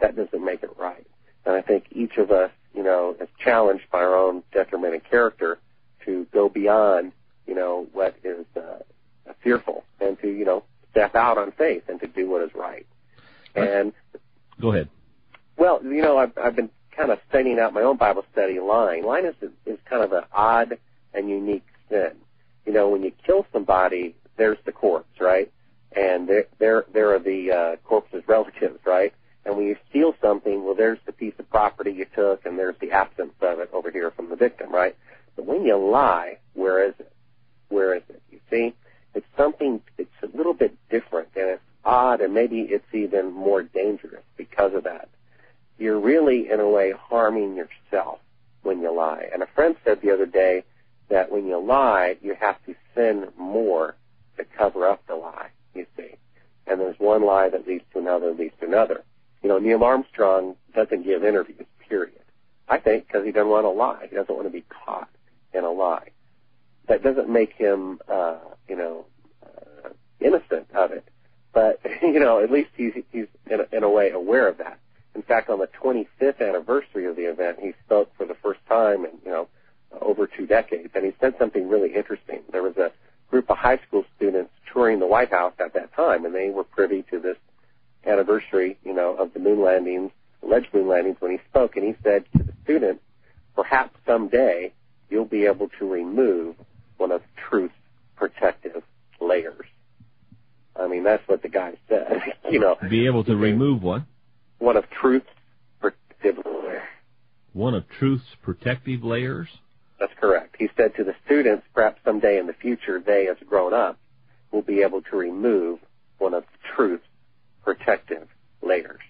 that doesn't make it right. And I think each of us, you know, is challenged by our own determined character to go beyond, you know, what is fearful and to, you know, step out on faith and to do what is right. And go ahead. Well, you know, I've been kind of studying out my own Bible study. Lying is kind of an odd and unique sin. You know, when you kill somebody, there's the corpse, right? And there are the corpse's relatives, right? And when you steal something, well, there's the piece of property you took, and there's the absence of it over here from the victim, right? But when you lie, where is it? Where is it? You see, it's something, it's a little bit different, and it's odd, and maybe it's even more dangerous because of that. You're really, in a way, harming yourself when you lie. And a friend said the other day that when you lie, you have to sin more to cover up the lie, you see. And there's one lie that leads to another, leads to another. You know, Neil Armstrong doesn't give interviews, period. I think because he doesn't want to lie. He doesn't want to be caught in a lie. That doesn't make him, innocent of it. But, you know, at least he's in a way aware of that. In fact, on the 25th anniversary of the event, he spoke for the first time in, you know, over 2 decades. And he said something really interesting. There was a group of high school students touring the White House at that time, and they were privy to this anniversary, you know, of the moon landings, alleged moon landings, when he spoke. And he said to the students, perhaps someday you'll be able to remove one of truth's protective layers. I mean, that's what the guy said. You know, be able to remove what? One of truth's protective layers. One of truth's protective layers? That's correct. He said to the students, perhaps someday in the future, they, as grown-ups, will be able to remove one of truth's protective layers.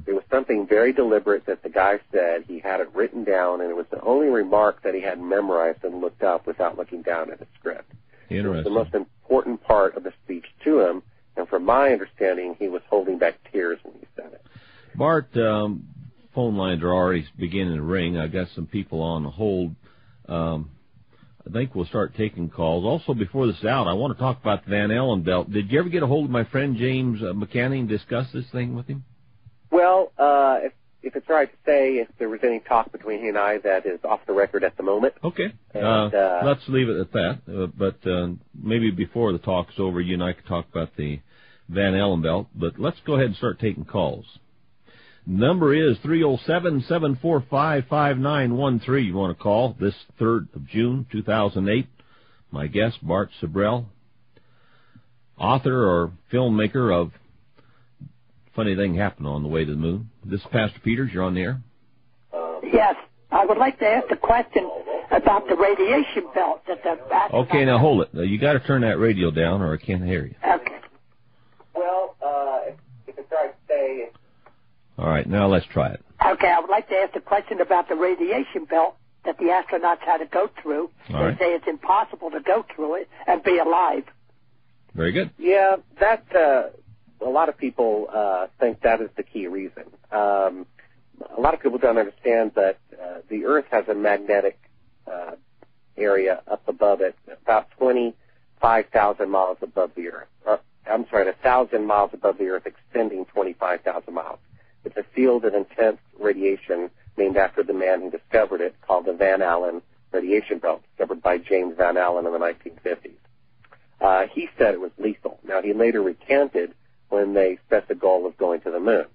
It was something very deliberate that the guy said. He had it written down, and it was the only remark that he had memorized and looked up without looking down at the script. It was the most important part of the speech to him, and from my understanding, he was holding back tears when he said it. Bart, phone lines are already beginning to ring. I got some people on hold. I think we'll start taking calls. Also, before this is out, I want to talk about the Van Allen belt. Did you ever get a hold of my friend James McCanning and discuss this thing with him? Well, if it's right to say, if there was any talk between he and I that is off the record at the moment. Okay. And, let's leave it at that. But maybe before the talk's over, you and I could talk about the Van Allen belt. But let's go ahead and start taking calls. Number is 307-745-5913. You want to call this 3rd of June, 2008. My guest, Bart Sibrel, author or filmmaker of Funny Thing Happened on the Way to the Moon. This is Pastor Peters. You're on the air. Yes. I would like to ask a question about the radiation belt that the astronauts... Okay, now hold it. You got to turn that radio down or I can't hear you. Okay. Well, if it's right to say... All right, now let's try it. Okay, I would like to ask a question about the radiation belt that the astronauts had to go through. All right. They say it's impossible to go through it and be alive. Very good. Yeah, that... a lot of people think that is the key reason. A lot of people don't understand that the Earth has a magnetic area up above it, about 25,000 miles above the Earth. 1,000 miles above the Earth, extending 25,000 miles. It's a field of intense radiation named after the man who discovered it, called the Van Allen radiation belt, discovered by James Van Allen in the 1950s. He said it was lethal. Now, he later recanted when they set the goal of going to the moon.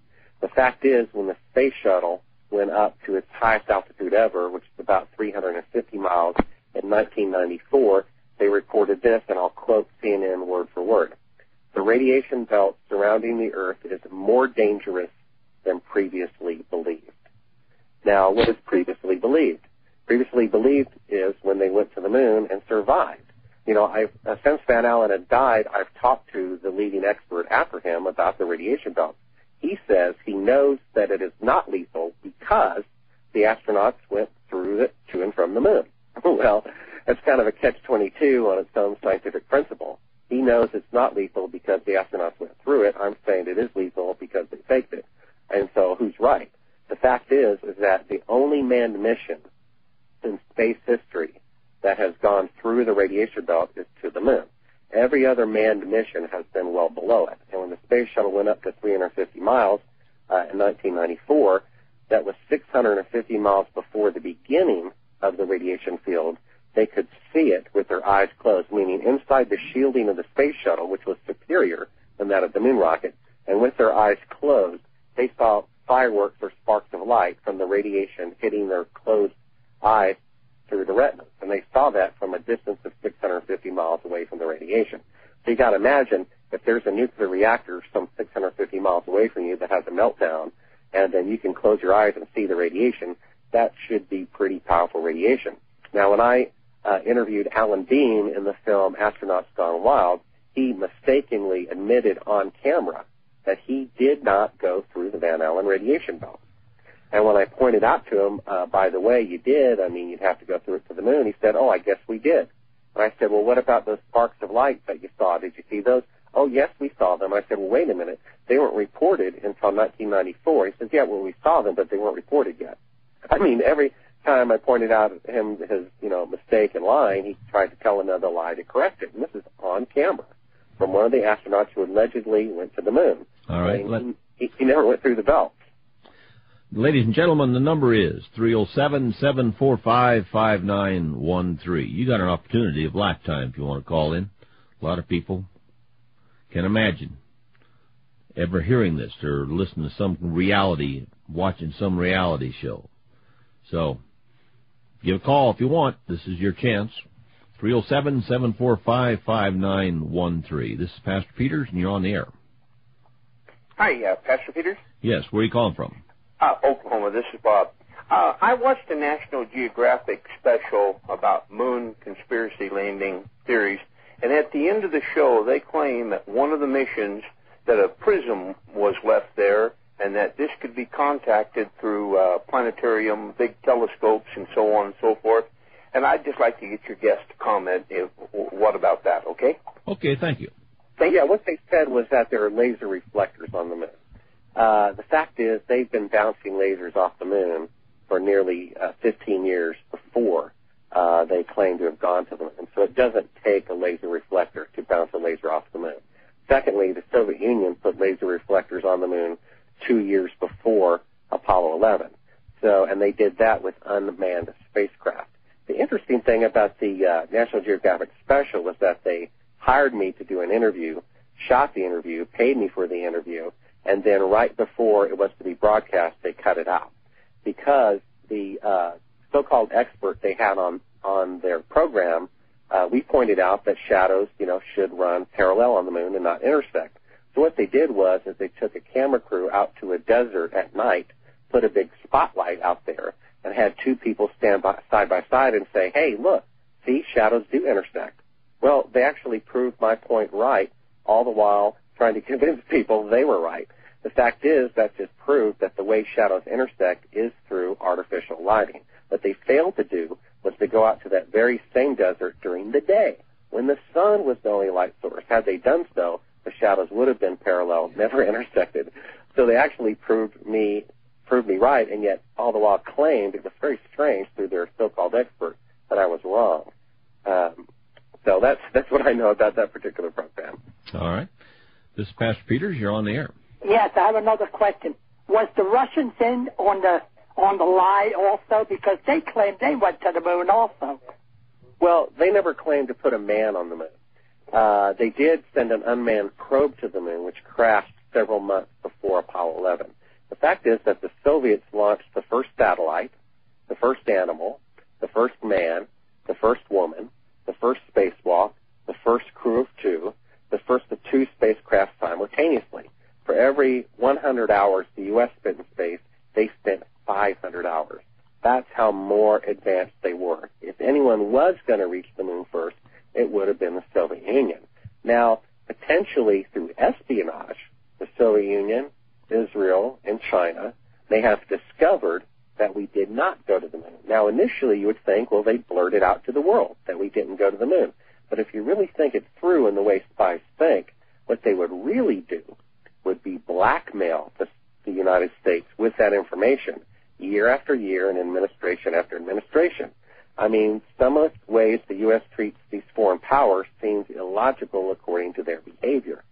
The fact is, when the space shuttle went up to its highest altitude ever, which is about 350 miles, in 1994, they reported this, and I'll quote CNN word for word. The radiation belt surrounding the Earth is more dangerous than previously believed. Now, what is previously believed? Previously believed is when they went to the moon and survived. You know, since Van Allen had died, I've talked to the leading expert after him about the radiation belt. He says he knows that it is not lethal because the astronauts went through it to and from the moon. Well, that's kind of a catch-22 on its own scientific principle. He knows it's not lethal because the astronauts went through it. I'm saying it is lethal because they faked it. And so who's right? The fact is that the only manned mission in space history that has gone through the radiation belt is to the moon. Every other manned mission has been well below it. And when the space shuttle went up to 350 miles, in 1994 that was 650 miles before the beginning of the radiation field. They could see it with their eyes closed, meaning inside the shielding of the space shuttle, which was superior than that of the moon rocket, and with their eyes closed, they saw fireworks or sparks of light from the radiation hitting their closed eyes through the retinas. And they saw that from a distance of 650 miles away from the radiation. So you got to imagine if there's a nuclear reactor some 650 miles away from you that has a meltdown, and then you can close your eyes and see the radiation, that should be pretty powerful radiation. Now, when I interviewed Alan Bean in the film Astronauts Gone Wild, he mistakenly admitted on camera that he did not go through the Van Allen radiation belt. And when I pointed out to him, by the way, you did, I mean, you'd have to go through it to the moon, he said, oh, I guess we did. And I said, well, what about those sparks of light that you saw? Did you see those? Oh, yes, we saw them. I said, well, wait a minute. They weren't reported until 1994. He says, yeah, well, we saw them, but they weren't reported yet. I mean, every time I pointed out him his, mistake and lying, he tried to tell another lie to correct it. And this is on camera from one of the astronauts who allegedly went to the moon. All right. He never went through the belt. Ladies and gentlemen, the number is 307-745-5913. You got an opportunity of lifetime if you want to call in. A lot of people can imagine ever hearing this or listening to some reality, watching some reality show. So give a call if you want. This is your chance. 307-745-5913. This is Pastor Peters, and you're on the air. Hi, Pastor Peters. Yes, where are you calling from? Oklahoma. This is Bob. I watched a National Geographic special about moon conspiracy landing theories, and at the end of the show, they claim that one of the missions that a prism was left there, and that this could be contacted through planetarium, big telescopes, and so on and so forth. And I'd just like to get your guest to comment. What about that? Okay. Okay. Thank you. Yeah, what they said was that there are laser reflectors on the moon. The fact is they've been bouncing lasers off the moon for nearly 15 years before they claim to have gone to the moon. So it doesn't take a laser reflector to bounce a laser off the moon. Secondly, the Soviet Union put laser reflectors on the moon 2 years before Apollo 11. And they did that with unmanned spacecraft. The interesting thing about the National Geographic special was that they hired me to do an interview, shot the interview, paid me for the interview, and then right before it was to be broadcast, they cut it out. Because the so-called expert they had on their program, we pointed out that shadows, should run parallel on the moon and not intersect. So what they did was they took a camera crew out to a desert at night, put a big spotlight out there, and had two people stand side by side and say, hey, look, see, shadows do intersect. Well, they actually proved my point right, all the while trying to convince people they were right. The fact is that just proved that the way shadows intersect is through artificial lighting. What they failed to do was to go out to that very same desert during the day, when the sun was the only light source. Had they done so, the shadows would have been parallel, never intersected. So they actually proved me right, and yet all the while claimed, it was very strange through their so-called expert, that I was wrong. So that's what I know about that particular program. All right. This is Pastor Peters. You're on the air. Yes, I have another question. Was the Russians in on the lie also? Because they claimed they went to the moon also. Well, they never claimed to put a man on the moon. They did send an unmanned probe to the moon, which crashed several months before Apollo 11. The fact is that the Soviets launched the first satellite, the first animal, the first man, the first woman, the first spacewalk, the first crew of two, the first of two spacecraft simultaneously. For every 100 hours the U.S. spent in space, they spent 500 hours. That's how more advanced they were. If anyone was going to reach the moon first, it would have been the Soviet Union. Now, potentially through espionage, the Soviet Union, Israel, and China, they have discovered that we did not go to the moon. Now, initially, you would think, well, they blurted out to the world that we didn't go to the moon. But if you really think it through in the way spies think, what they would really do would be blackmail the United States with that information year after year and administration after administration. I mean, some of the ways the U.S. treats these foreign powers seems illogical according to their behavior.